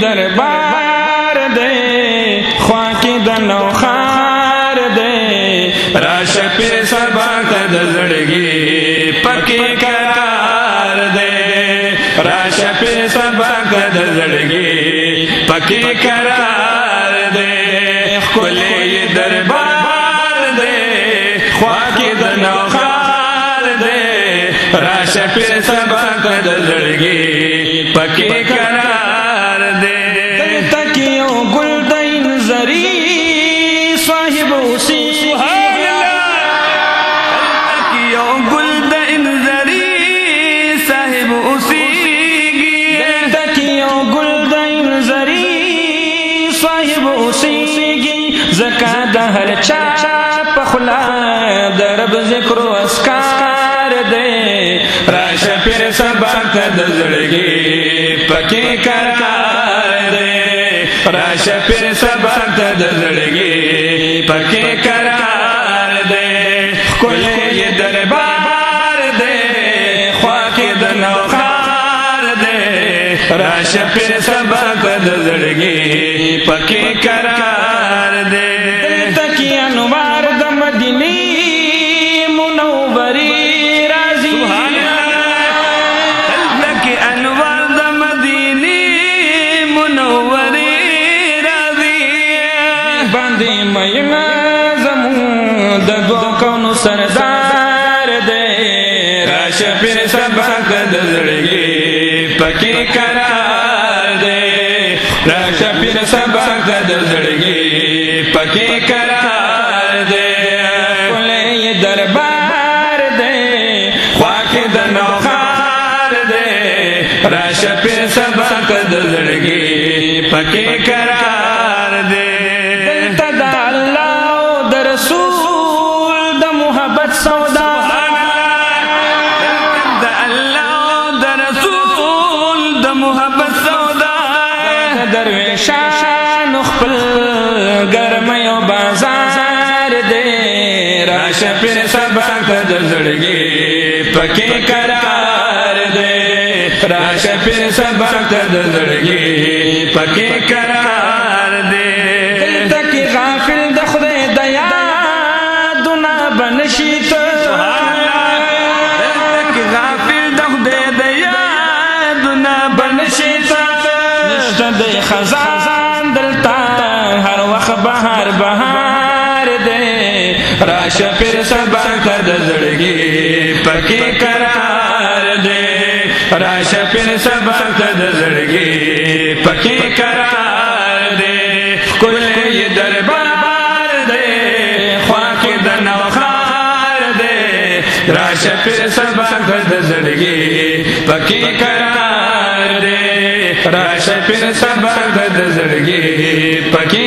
دربار دے خواہ کی دنوخار دے راشه پیر سبا کد زړګي پکې قرار دے راشه پیر سبا کد زړګي پکې قرار دے خلې دربار دے خواہ کی دنوخار دے راشه پیر سبا کد زړګي پکې قرار دے تکیو گل دین زری صاحب اسی تکیو گل دین زری صاحب اسی تکیو گل دین زری صاحب اسی زکا دہر چا پخلا درب ذکر و اسکار دے راشه پیر سبا کد زړګي پکې قرار دے راشه پیر سبا کد زړګي پکې قرار دے خلې دربار دے خواہ کې دنوخار دے راشه پیر سبا کد زړګي پکې قرار دے تکي انوار د مدینه منورې سردار دے راشه پیر سبا کد زړګي پکې قرار دے راشه پیر سبا کد زړګي پکې قرار دے خلې دربار دے خواہ کې دنوخار دے راشه پیر سبا کد زړګي پکې قرار دے سودا دا اللہ دا رسول دا محبت سودا درویشان خپل گرمی و بازار دے راشه پیر سبا کد زړګي پکې قرار دے راشه پیر سبا کد زړګي پکې قرار دے تکي غافل د خدای دیا بنشیت غافل د خدای د یادونه بنشیت نشته د خزان دلتا هر وخت بهار بهار دے راشه پیر سبا کد زړګي پکې قرار دے راشه پیر سبا کد زړګي پکې قرار دے کله دربار دے خواہ کې دنوخار دے راشه پیر سبا کد زړګي پکې قرار دے راشه پیر سبا کد زړګي پکې